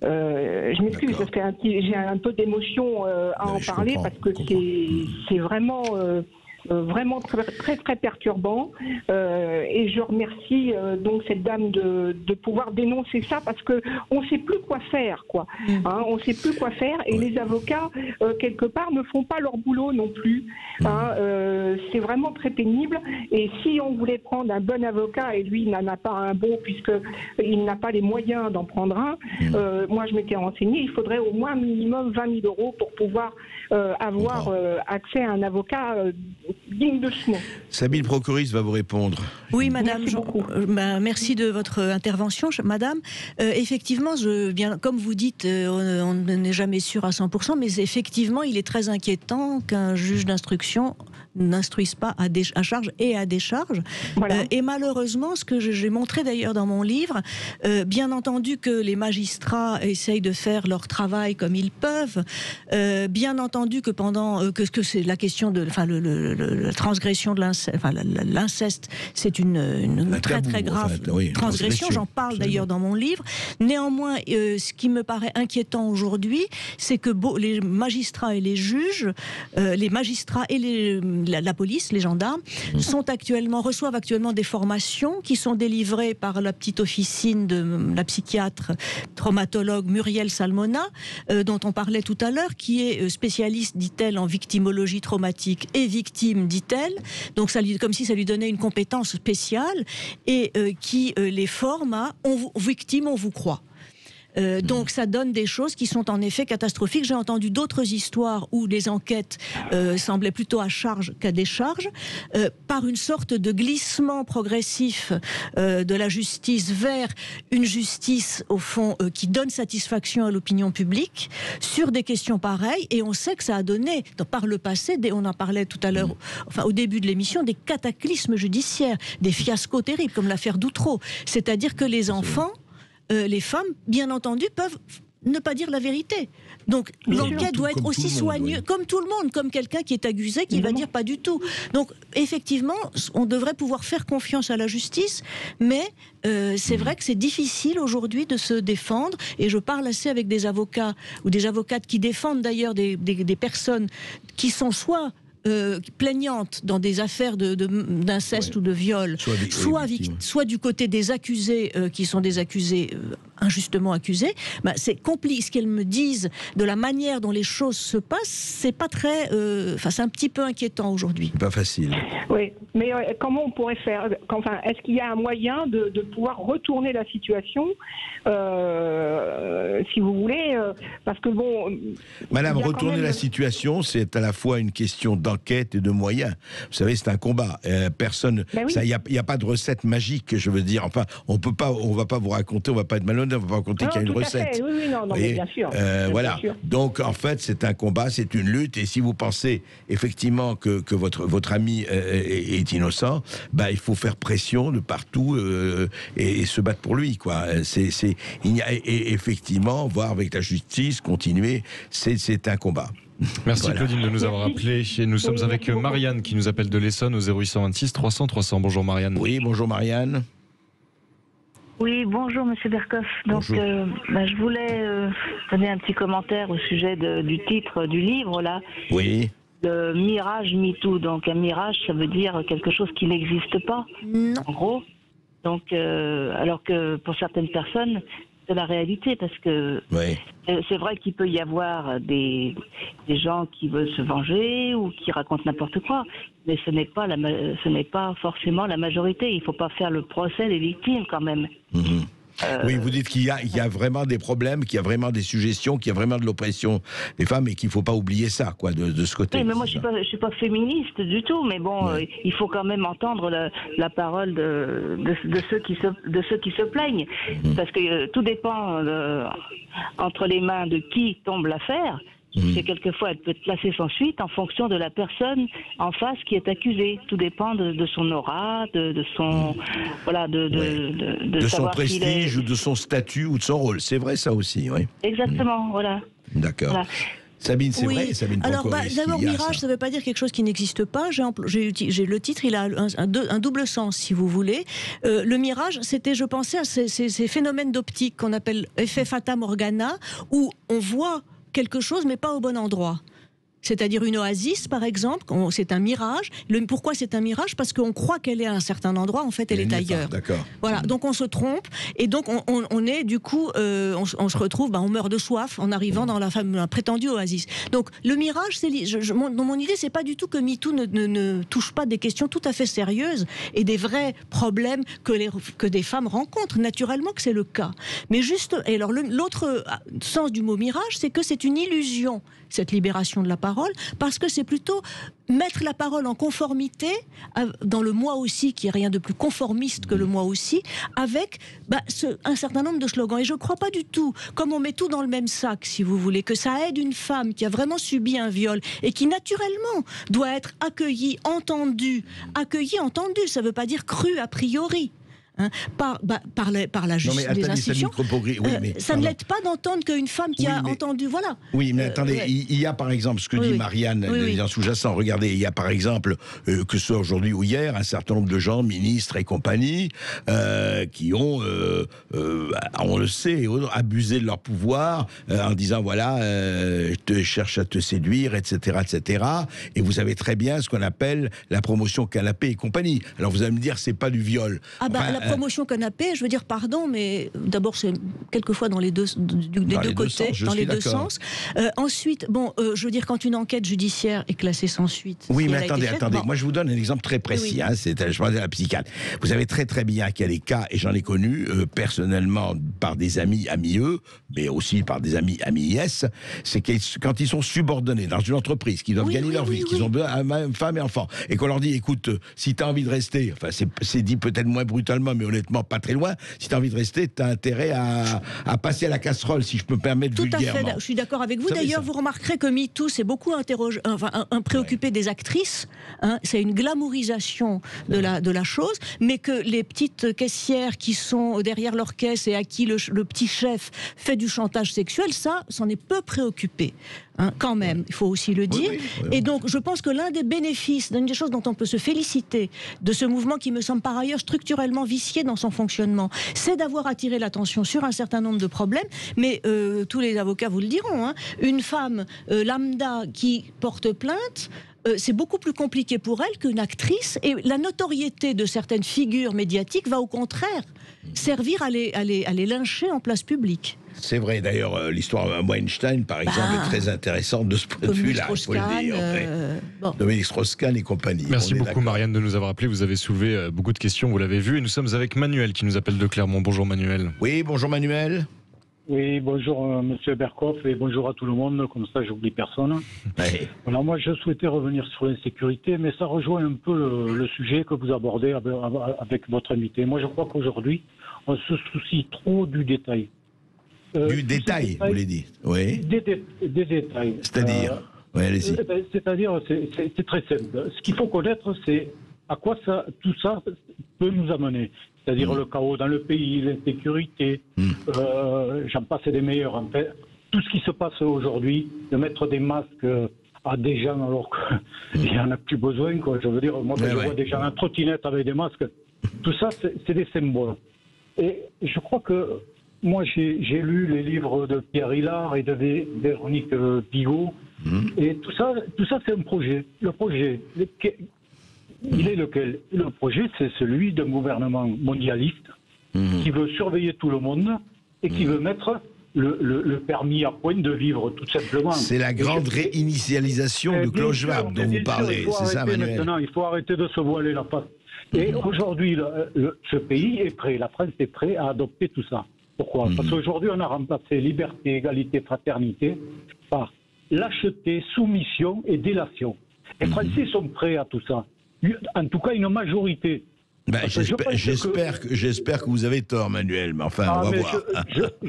je m'excuse parce que j'ai un peu d'émotion à en parler, parce que c'est vraiment vraiment très très perturbant, et je remercie donc cette dame de pouvoir dénoncer ça, parce que on sait plus quoi faire, quoi. On sait plus quoi faire, et les avocats quelque part ne font pas leur boulot non plus. C'est vraiment très pénible, et si on voulait prendre un bon avocat, et lui il n'en a pas un bon puisque il n'a pas les moyens d'en prendre un, moi je m'étais renseignée, il faudrait au moins minimum 20 000 € pour pouvoir avoir accès à un avocat digne de ce nom. Sabine Procoris va vous répondre. Oui, madame. Merci de votre intervention, madame. Effectivement, comme vous dites, on n'est jamais sûr à 100%, mais effectivement, il est très inquiétant qu'un juge d'instruction n'instruise pas à charge et à décharge. Voilà. Et malheureusement, ce que j'ai montré d'ailleurs dans mon livre, bien entendu que les magistrats essayent de faire leur travail comme ils peuvent, bien entendu que que c'est la question de la transgression de l'inceste, c'est une très très grave transgression. J'en parle d'ailleurs dans mon livre. Néanmoins, ce qui me paraît inquiétant aujourd'hui, c'est que les magistrats et les juges, les magistrats et la police, les gendarmes, reçoivent actuellement des formations qui sont délivrées par la petite officine de la psychiatre traumatologue Muriel Salmona, dont on parlait tout à l'heure, qui est spécialiste, dit-elle, en victimologie traumatique et victime, dit-elle. Donc comme si ça lui donnait une compétence spéciale, et qui les forme à victime, on vous croit. Donc ça donne des choses qui sont en effet catastrophiques. J'ai entendu d'autres histoires où les enquêtes semblaient plutôt à charge qu'à décharge, par une sorte de glissement progressif de la justice vers une justice, au fond, qui donne satisfaction à l'opinion publique sur des questions pareilles. Et on sait que ça a donné, par le passé, on en parlait tout à l'heure, au début de l'émission, des cataclysmes judiciaires, des fiascos terribles, comme l'affaire d'Outreau. C'est-à-dire que les enfants... les femmes, bien entendu, peuvent ne pas dire la vérité. Donc l'enquête doit être aussi soigneuse, comme tout le monde, comme quelqu'un qui est accusé qui va dire pas du tout. Donc effectivement, on devrait pouvoir faire confiance à la justice, mais c'est vrai que c'est difficile aujourd'hui de se défendre, et je parle assez avec des avocats ou des avocates qui défendent d'ailleurs des personnes qui sont soit plaignantes dans des affaires d'inceste ou de viol, soit du côté des accusés qui sont des accusés injustement accusés. C'est complice. Ce qu'elles me disent de la manière dont les choses se passent, c'est pas très, c'est un petit peu inquiétant aujourd'hui. Pas facile. Oui, mais comment on pourrait faire? Enfin, est-ce qu'il y a un moyen de pouvoir retourner la situation, si vous voulez, parce que bon. Madame, retourner la situation, c'est à la fois une question d'enquête et de moyens. Vous savez, c'est un combat. Personne, il n'y a pas de recette magique. Je veux dire, enfin, on va pas vous raconter, on va pas être malhonnête, on va pas raconter qu'il y a une recette. Oui, non, mais bien sûr. Voilà. Bien sûr. Donc, en fait, c'est un combat, c'est une lutte. Et si vous pensez effectivement que votre ami est innocent, il faut faire pression de partout et se battre pour lui, quoi. Et effectivement, voir avec la justice, continuer, c'est un combat. Merci Claudine de nous avoir appelé. Et nous sommes avec Marianne qui nous appelle de l'Essonne au 0826 300 300. Bonjour Marianne. Oui, bonjour Marianne. Oui, bonjour Monsieur Berkoff. Donc, je voulais donner un petit commentaire au sujet du titre du livre là. Oui. Le mirage MeToo. Donc un mirage, ça veut dire quelque chose qui n'existe pas. Non. En gros. Donc, alors que pour certaines personnes, c'est la réalité, parce que c'est vrai qu'il peut y avoir des gens qui veulent se venger ou qui racontent n'importe quoi, mais ce n'est pas forcément la majorité. Il ne faut pas faire le procès des victimes quand même. Mmh. Oui, vous dites qu'il y a vraiment des problèmes, qu'il y a vraiment des suggestions, qu'il y a vraiment de l'oppression des femmes, et qu'il ne faut pas oublier ça, quoi, de ce côté. Oui, mais moi, je suis pas féministe du tout, mais bon, il faut quand même entendre la parole de ceux qui se plaignent, parce que tout dépend entre les mains de qui tombe l'affaire. Et quelquefois, elle peut être placée sans suite en fonction de la personne en face qui est accusée. Tout dépend de son aura, de son de son prestige ou de son statut ou de son rôle. C'est vrai, ça aussi, oui. Exactement, voilà. D'accord. Voilà. Sabine, c'est vrai, Sabine. Alors, d'abord, mirage, ça ne veut pas dire quelque chose qui n'existe pas. J'ai le titre, il a un double sens, si vous voulez. Le mirage, je pensais à ces phénomènes d'optique qu'on appelle effet fata morgana, où on voit quelque chose, mais pas au bon endroit. C'est-à-dire une oasis, par exemple, c'est un mirage. Pourquoi c'est un mirage? Parce qu'on croit qu'elle est à un certain endroit, en fait, elle est ailleurs. D'accord. Voilà, donc on se trompe, et donc on est, du coup, on se retrouve, on meurt de soif en arrivant dans la prétendue oasis. Donc le mirage, dans mon idée, c'est pas du tout que MeToo ne touche pas des questions tout à fait sérieuses et des vrais problèmes que des femmes rencontrent. Naturellement que c'est le cas. Mais juste, et alors l'autre sens du mot mirage, c'est que c'est une illusion, cette libération de la parole, parce que c'est plutôt mettre la parole en conformité dans le moi aussi, qui est rien de plus conformiste que le moi aussi, avec un certain nombre de slogans. Et je ne crois pas du tout, comme on met tout dans le même sac, si vous voulez, que ça aide une femme qui a vraiment subi un viol et qui naturellement doit être accueillie, entendue, ça ne veut pas dire crue a priori. Par la justice, les institutions. Ça ne l'aide pas d'entendre qu'une femme qui a entendu, voilà. Oui, mais attendez, il y a par exemple ce que dit Marianne, en sous-jacent. Regardez, il y a par exemple, que ce soit aujourd'hui ou hier, un certain nombre de gens, ministres et compagnie, qui ont, on le sait, abusé de leur pouvoir en disant voilà, je te cherche à te séduire, etc., etc. Et vous savez très bien ce qu'on appelle la promotion canapé et compagnie. Alors vous allez me dire, c'est pas du viol. La promotion canapé, je veux dire, pardon, mais d'abord, c'est quelquefois dans les deux côtés, dans les deux sens. Ensuite, je veux dire, quand une enquête judiciaire est classée sans suite. Oui, mais attendez. Moi, je vous donne un exemple très précis. Je parle de la psychiatre. Vous savez très très bien qu'il y a des cas, et j'en ai connu personnellement par des amis eux, mais aussi par des amis IS, c'est quand ils sont subordonnés dans une entreprise, qu'ils doivent gagner leur vie, qu'ils ont besoin de femme et enfant, et qu'on leur dit, écoute, si tu as envie de rester, enfin, c'est dit peut-être moins brutalement, loin, mais honnêtement pas très loin. Si tu as envie de rester, tu as intérêt à passer à la casserole, si je peux me permettre vulgairement. Tout à fait, je suis d'accord avec vous. D'ailleurs, vous remarquerez que MeToo s'est beaucoup préoccupé des actrices. Hein, c'est une glamourisation de la chose, mais que les petites caissières qui sont derrière leur caisse et à qui le petit chef fait du chantage sexuel, ça s'en est peu préoccupé. Hein, quand même, il faut aussi le dire. Et donc, je pense que l'un des bénéfices, l'une des choses dont on peut se féliciter de ce mouvement qui me semble par ailleurs structurellement vicié dans son fonctionnement, c'est d'avoir attiré l'attention sur un certain nombre de problèmes. Mais tous les avocats vous le diront, hein, une femme lambda qui porte plainte, c'est beaucoup plus compliqué pour elle qu'une actrice, et la notoriété de certaines figures médiatiques va au contraire servir à les lyncher en place publique. C'est vrai, d'ailleurs, l'histoire Weinstein, par exemple, est très intéressante de ce point de vue-là, il faut le dire. Dominique Strauss-Kahn et compagnie. Merci beaucoup, Marianne, de nous avoir appelé. Vous avez soulevé beaucoup de questions, vous l'avez vu. Et nous sommes avec Manuel qui nous appelle de Clermont. Bonjour, Manuel. Oui, bonjour, Manuel. Oui, bonjour Monsieur Berkoff et bonjour à tout le monde, comme ça j'oublie personne. Ouais. Alors moi je souhaitais revenir sur l'insécurité, mais ça rejoint un peu le sujet que vous abordez avec votre invité. Moi je crois qu'aujourd'hui on se soucie trop du détail. Du détail, vous l'avez dit. Oui. Des détails. C'est-à-dire oui, allez-y. C'est-à-dire, c'est très simple. Ce qu'il faut connaître, c'est à quoi tout ça peut nous amener. C'est-à-dire le chaos dans le pays, l'insécurité, j'en passe des meilleurs. En fait, tout ce qui se passe aujourd'hui, de mettre des masques à des gens alors qu'il n'y en a plus besoin. Quoi. Je veux dire, moi, quand je vois des gens en trottinette avec des masques, tout ça, c'est des symboles. Et je crois que moi, j'ai lu les livres de Pierre Hillard et de Véronique Bigot, et tout ça, c'est un projet. Le projet, il est lequel? Le projet, c'est celui d'un gouvernement mondialiste qui veut surveiller tout le monde et qui veut mettre le permis à point de vivre, tout simplement. C'est la grande réinitialisation de Klaus Schwab dont vous parlez, c'est ça, Manuel? Maintenant, il faut arrêter de se voiler la face. Et aujourd'hui, ce pays est prêt, la France est prête à adopter tout ça. Pourquoi? Parce qu'aujourd'hui, on a remplacé liberté, égalité, fraternité par lâcheté, soumission et délation. Les Français sont prêts à tout ça. En tout cas, une majorité. Ben, j'espère que vous avez tort, Manuel, mais enfin, on va voir.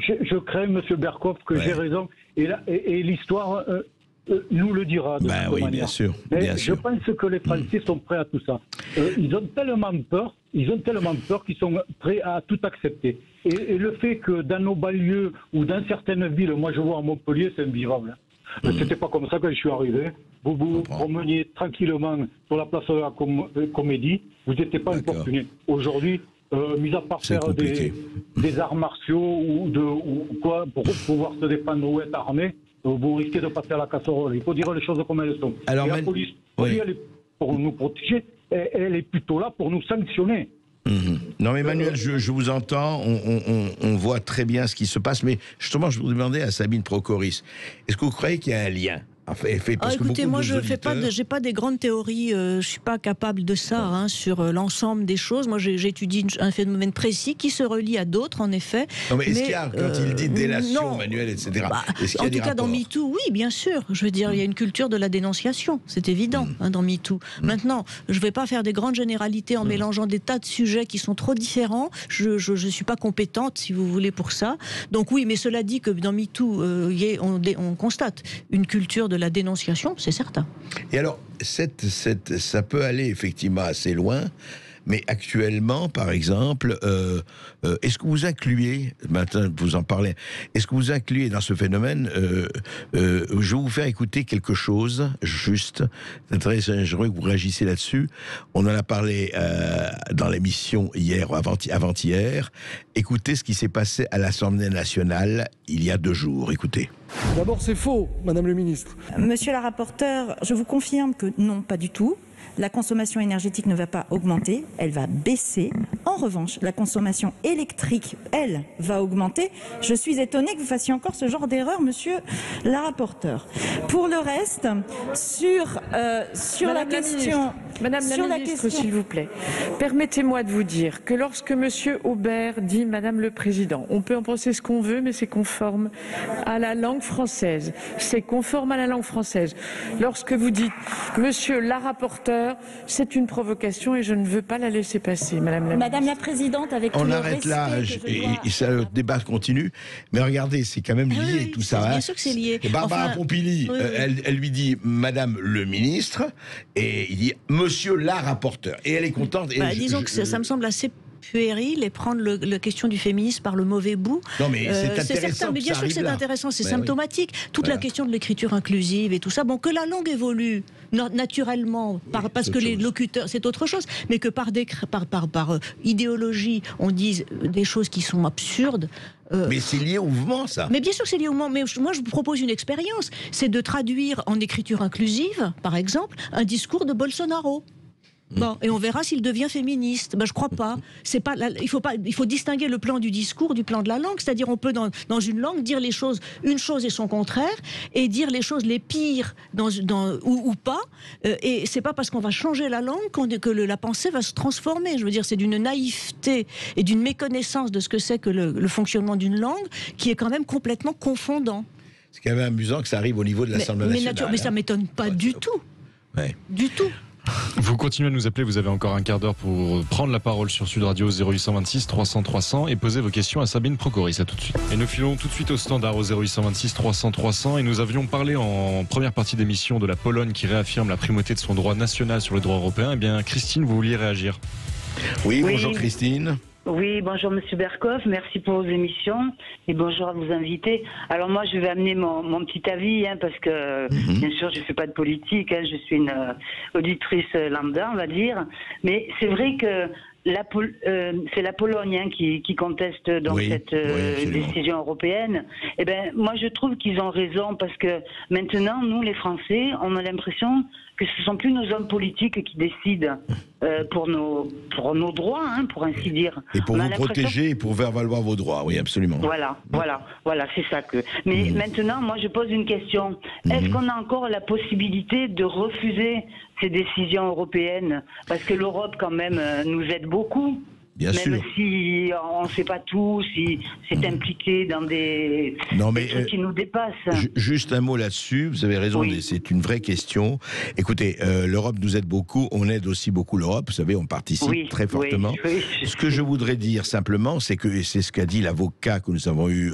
Je crains, M. Berkoff, que j'ai raison, et l'histoire nous le dira. De oui, manière. Bien sûr. Mais je pense que les Français sont prêts à tout ça. Ils ont tellement peur qu'ils sont prêts à tout accepter. Et le fait que dans nos banlieues ou dans certaines villes, moi je vois à Montpellier, c'est invivable. C'était pas comme ça quand je suis arrivé. Vous vous promeniez tranquillement sur la place de la Comédie, vous n'étiez pas importuné. Aujourd'hui, mis à part faire des arts martiaux ou quoi, pour pouvoir se défendre ou être armé, vous risquez de passer à la casserole. Il faut dire les choses comme elles sont. Alors, et la police, elle est pour nous protéger, elle est plutôt là pour nous sanctionner. Non mais Manuel, je vous entends, on voit très bien ce qui se passe, mais justement je vous demandais à Sabine Procoris, est-ce que vous croyez qu'il y a un lien? Écoutez, moi j'ai pas des grandes théories, je suis pas capable de ça sur l'ensemble des choses. Moi j'étudie un phénomène précis qui se relie à d'autres en effet. Non, mais est-ce qu'il y a, quand il dit délation, Manuel, etc. Est-ce qu'il y a en tout cas dans MeToo, oui, bien sûr. Je veux dire, il y a une culture de la dénonciation, c'est évident dans MeToo. Maintenant, je vais pas faire des grandes généralités en mélangeant des tas de sujets qui sont trop différents. Je suis pas compétente, si vous voulez, pour ça. Donc oui, mais cela dit que dans MeToo, on constate une culture de la dénonciation, c'est certain. Et alors, ça peut aller effectivement assez loin, mais actuellement, par exemple, est-ce que vous incluez, maintenant vous en parlez, est-ce que vous incluez dans ce phénomène, je vais vous faire écouter quelque chose, juste, j'aimerais que vous réagissez là-dessus, on en a parlé dans l'émission hier, avant-hier, écoutez ce qui s'est passé à l'Assemblée nationale il y a 2 jours, écoutez. D'abord, c'est faux, Madame le Ministre. Monsieur la rapporteure, je vous confirme que non, pas du tout. La consommation énergétique ne va pas augmenter, elle va baisser. En revanche, la consommation électrique, elle, va augmenter. Je suis étonnée que vous fassiez encore ce genre d'erreur, monsieur la rapporteure. Pour le reste, sur la question... Madame la ministre, s'il vous plaît, permettez-moi de vous dire que lorsque Monsieur Aubert dit Madame le Président, on peut en penser ce qu'on veut, mais c'est conforme à la langue française. C'est conforme à la langue française. Lorsque vous dites Monsieur la rapporteure, c'est une provocation et je ne veux pas la laisser passer, Madame la Madame la Présidente, avec tout on le arrête là, et ça, le débat continue. Mais regardez, c'est quand même lié tout ça. Bien sûr que c'est lié. Et Barbara Pompili, elle lui dit Madame le ministre, et il dit Monsieur la rapporteure. Et elle est contente. Et disons que ça me semble assez puéril et prendre la question du féminisme par le mauvais bout. Non, mais c'est intéressant. Certain, mais bien sûr que c'est intéressant, c'est symptomatique. Toute la question de l'écriture inclusive et tout ça, bon, que la langue évolue naturellement, parce que les locuteurs, c'est autre chose, mais que par idéologie, on dise des choses qui sont absurdes. Mais c'est lié au mouvement, ça. Mais bien sûr que c'est lié au mouvement. Mais moi, je vous propose une expérience. C'est de traduire en écriture inclusive, par exemple, un discours de Bolsonaro. Bon, et on verra s'il devient féministe. Je crois pas. C'est pas. Il faut distinguer le plan du discours du plan de la langue. C'est-à-dire, on peut dans une langue dire les choses, une chose et son contraire, et dire les choses les pires ou pas. Et c'est pas parce qu'on va changer la langue que la pensée va se transformer. Je veux dire, c'est d'une naïveté et d'une méconnaissance de ce que c'est que le fonctionnement d'une langue qui est quand même complètement confondant. C'est quand même amusant que ça arrive au niveau de l'Assemblée nationale. Mais ça m'étonne pas du tout. Ouais. Du tout. Vous continuez à nous appeler, vous avez encore un quart d'heure pour prendre la parole sur Sud Radio 0826 300 300 et poser vos questions à Sabine Procoris. À tout de suite. Et nous filons tout de suite au standard au 0826 300 300 et nous avions parlé en première partie d'émission de la Pologne qui réaffirme la primauté de son droit national sur le droit européen. Eh bien, Christine, vous vouliez réagir? Oui, bonjour Christine. Oui, bonjour Monsieur Berkoff, merci pour vos émissions et bonjour à vos invités. Alors moi je vais amener mon petit avis parce que bien sûr je fais pas de politique, je suis une auditrice lambda on va dire, mais c'est vrai que c'est la Pologne qui conteste donc cette décision européenne. Eh ben moi je trouve qu'ils ont raison parce que maintenant nous les Français on a l'impression que ce sont plus nos hommes politiques qui décident pour nos droits, pour ainsi dire. Et pour vous protéger et pour faire valoir vos droits, oui, absolument. Voilà, c'est ça que. Mais maintenant, moi, je pose une question. Est-ce qu'on a encore la possibilité de refuser ces décisions européennes? Parce que l'Europe, quand même, nous aide beaucoup. Bien même sûr. si on ne sait pas tout, si c'est impliqué dans des trucs qui nous dépassent. Juste un mot là-dessus, vous avez raison, c'est une vraie question. Écoutez, l'Europe nous aide beaucoup, on aide aussi beaucoup l'Europe, vous savez, on participe très fortement. Ce que je voudrais dire simplement, c'est que, et c'est ce qu'a dit l'avocat que nous avons eu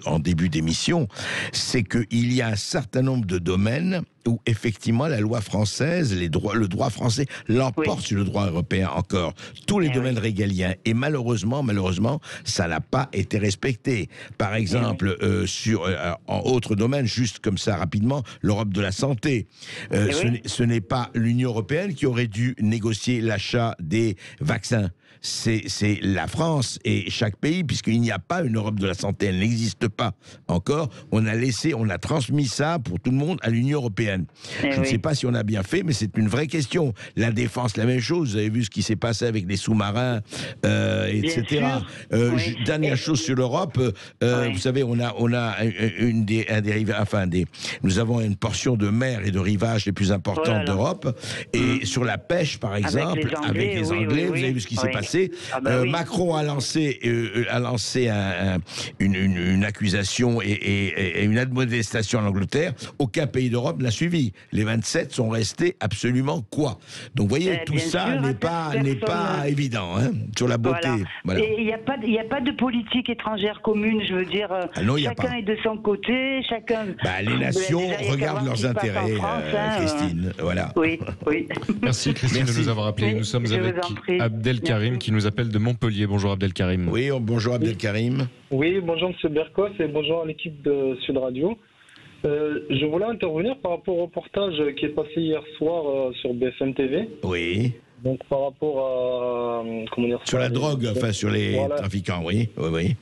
en début d'émission, c'est qu'il y a un certain nombre de domaines où effectivement la loi française, le droit français l'emporte sur le droit européen encore. Tous les domaines régaliens. Et malheureusement, ça n'a pas été respecté. Par exemple, en autre domaine, juste comme ça rapidement, l'Europe de la santé. Ce n'est pas l'Union européenne qui aurait dû négocier l'achat des vaccins. C'est la France et chaque pays, puisqu'il n'y a pas une Europe de la santé, elle n'existe pas encore. On a transmis ça pour tout le monde à l'Union européenne. Je ne sais pas si on a bien fait, mais c'est une vraie question. La défense, la même chose. Vous avez vu ce qui s'est passé avec les sous-marins, etc. Dernière chose sur l'Europe. Vous savez, on a nous avons une portion de mer et de rivage les plus importantes d'Europe. Et sur la pêche, par exemple, avec les Anglais, vous avez vu ce qui s'est passé. Macron a lancé une accusation et une admonestation en Angleterre. Aucun pays d'Europe n'a suivi. Les 27 sont restés absolument quoi. Donc vous voyez, tout ça n'est pas évident sur la beauté. Voilà. Et il n'y a pas de politique étrangère commune, je veux dire. Chacun est de son côté, chacun. Les nations regardent leurs intérêts, Christine. Voilà. Oui. Merci Christine de nous avoir appelés. Nous sommes avec Abdelkarim qui nous appelle de Montpellier. Bonjour Abdelkarim. Oui, bonjour Abdelkarim. Oui, bonjour M. Berkoff et bonjour à l'équipe de Sud Radio. Je voulais intervenir par rapport au reportage qui est passé hier soir sur BFM TV. Oui. Donc par rapport à sur la drogue, sur les trafiquants, oui.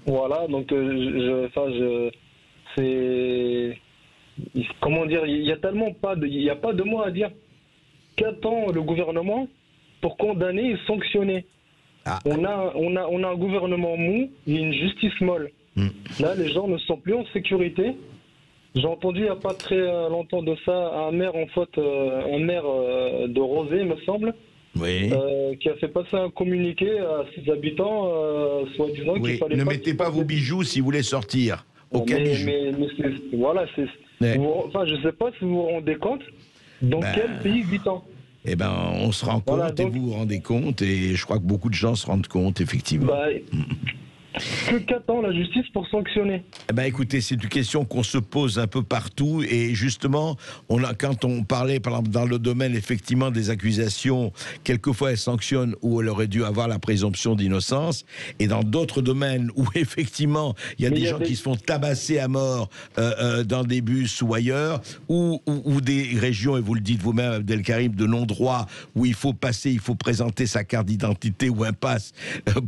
Voilà, donc c'est comment dire, il y a tellement pas de mots à dire. Qu'attend le gouvernement pour condamner et sanctionner? On a un gouvernement mou et une justice molle. Là, les gens ne sont plus en sécurité. J'ai entendu il n'y a pas très longtemps de ça un maire de Rosé, me semble, qui a fait passer un communiqué à ses habitants, soi-disant qu'il fallait ne mettez pas vos bijoux si vous voulez sortir. Aucun bijou. Enfin, je ne sais pas si vous vous rendez compte dans quel pays vit-on. Eh ben, on se rend compte et vous vous rendez compte, et je crois que beaucoup de gens se rendent compte, effectivement. Qu'attend la justice pour sanctionner? Eh ben, écoutez, c'est une question qu'on se pose un peu partout, et justement, quand on parlait, par exemple, dans le domaine effectivement des accusations, quelquefois elles sanctionnent où elle aurait dû avoir la présomption d'innocence, et dans d'autres domaines où effectivement il y a des gens qui se font tabasser à mort dans des bus ou ailleurs, ou des régions, et vous le dites vous-même, Abdelkarim, de non-droit, où il faut présenter sa carte d'identité ou un pass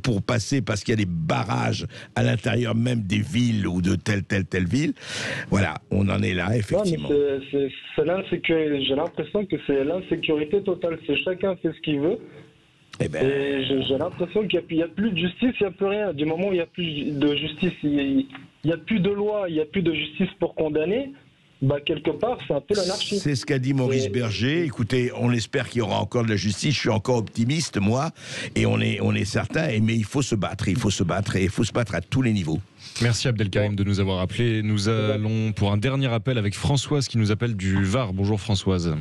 pour passer, parce qu'il y a des barrages à l'intérieur même des villes ou de telle ville. Voilà, on en est là, effectivement. C'est l'insécurité. J'ai l'impression que c'est l'insécurité totale. C'est chacun fait ce qu'il veut. Et j'ai l'impression qu'il n'y a plus de justice, il n'y a plus rien. Du moment où il n'y a plus de justice, il n'y a plus de loi, il n'y a plus de justice pour condamner. Quelque part, c'est un peu l'anarchie. C'est ce qu'a dit Maurice Berger. Écoutez, on espère qu'il y aura encore de la justice. Je suis encore optimiste, moi, et on est certain. Mais il faut se battre, et il faut se battre à tous les niveaux. Merci Abdelkarim de nous avoir appelés. Nous allons pour un dernier appel avec Françoise qui nous appelle du Var. Bonjour Françoise.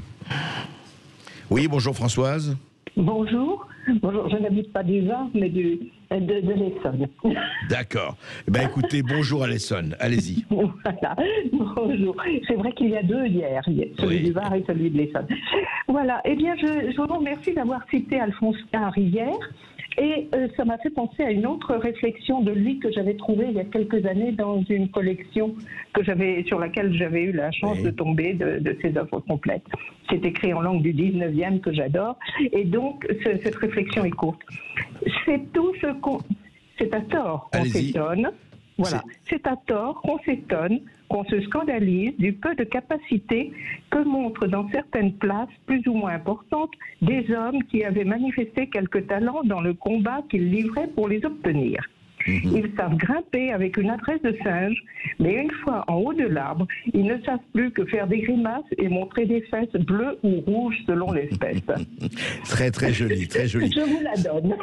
Oui, bonjour Françoise. Bonjour. Bonjour, je n'habite pas du Var, mais de l'Essonne. D'accord. Écoutez, bonjour à l'Essonne, allez-y. Voilà, bonjour. C'est vrai qu'il y a deux hier, celui du Var et celui de l'Essonne. Voilà, eh bien, je vous remercie d'avoir cité Alphonse Karr hier. Et ça m'a fait penser à une autre réflexion de lui que j'avais trouvée il y a quelques années dans une collection sur laquelle j'avais eu la chance de tomber de ses œuvres complètes. C'est écrit en langue du 19e que j'adore. Et donc, cette réflexion est courte. C'est à tort qu'on s'étonne. Voilà, c'est à tort qu'on s'étonne, qu'on se scandalise du peu de capacité que montrent dans certaines places plus ou moins importantes des hommes qui avaient manifesté quelques talents dans le combat qu'ils livraient pour les obtenir. Ils savent grimper avec une adresse de singe, mais une fois en haut de l'arbre, ils ne savent plus que faire des grimaces et montrer des fesses bleues ou rouges selon l'espèce. Très très joli, très joli. Je vous la donne.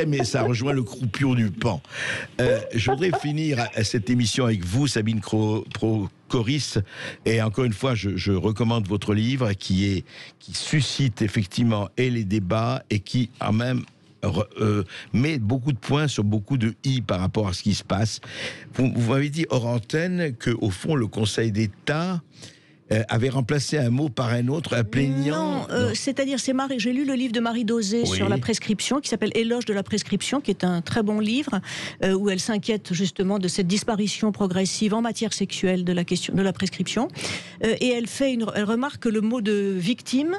Mais ça rejoint le croupion du Pan. Je voudrais finir cette émission avec vous, Sabine Procoris, et encore une fois, je recommande votre livre qui suscite effectivement les débats et qui en même met beaucoup de points sur beaucoup de i par rapport à ce qui se passe. Vous m'avez dit hors antenne qu'au fond le Conseil d'État avait remplacé un mot par un autre, un plaignant. Non. C'est-à-dire, j'ai lu le livre de Marie Dosé sur la prescription, qui s'appelle Éloge de la prescription, qui est un très bon livre, où elle s'inquiète justement de cette disparition progressive en matière sexuelle de la question de la prescription. Et elle remarque que le mot de victime,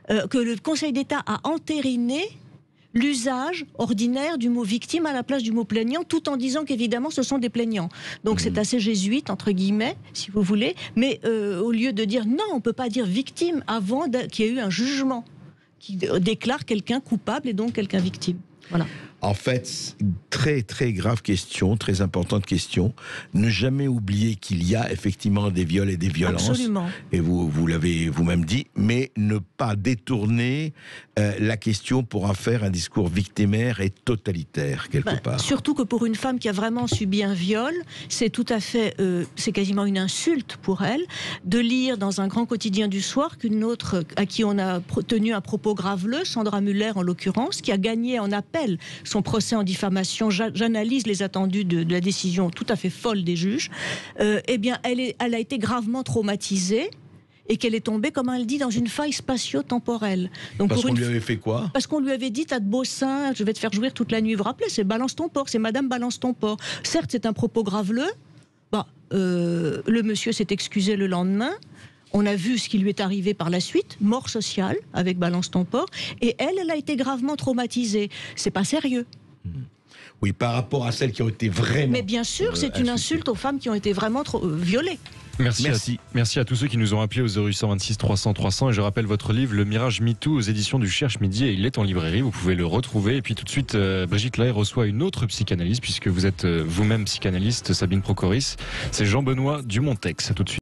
que le Conseil d'État a entériné l'usage ordinaire du mot victime à la place du mot plaignant, tout en disant qu'évidemment ce sont des plaignants. Donc c'est assez jésuite, entre guillemets, si vous voulez, mais au lieu de dire non, on ne peut pas dire victime avant qu'il y ait eu un jugement qui déclare quelqu'un coupable et donc quelqu'un victime. Voilà. En fait, très très grave question, très importante question. Ne jamais oublier qu'il y a effectivement des viols et des violences. Absolument. Et vous l'avez vous-même dit, mais ne pas détourner la question pour en faire un discours victimaire et totalitaire quelque part. Surtout que pour une femme qui a vraiment subi un viol, c'est tout à fait, c'est quasiment une insulte pour elle de lire dans un grand quotidien du soir qu'une autre à qui on a tenu un propos graveleux, Sandra Muller en l'occurrence, qui a gagné en appel son procès en diffamation, j'analyse les attendus de la décision tout à fait folle des juges, eh bien elle a été gravement traumatisée et qu'elle est tombée, comme elle dit, dans une faille spatio-temporelle. Donc parce qu'on lui avait fait quoi? Parce qu'on lui avait dit, t'as de beaux seins, je vais te faire jouir toute la nuit. Vous vous rappelez, c'est Balance ton porc, c'est Madame Balance ton porc. Certes, c'est un propos graveleux. Le monsieur s'est excusé le lendemain. On a vu ce qui lui est arrivé par la suite, mort sociale avec Balance ton porc, et elle a été gravement traumatisée. C'est pas sérieux. Oui, par rapport à celles qui ont été vraiment... Mais bien sûr, c'est une insulte aux femmes qui ont été vraiment violées. Merci à tous ceux qui nous ont appelés au 0826 300 300. Et je rappelle votre livre, Le Mirage MeToo, aux éditions du Cherche Midi. Et il est en librairie, vous pouvez le retrouver. Et puis tout de suite, Brigitte Lahaie reçoit une autre psychanalyste, puisque vous êtes vous-même psychanalyste, Sabine Procoris. C'est Jean-Benoît Dumontex. À tout de suite.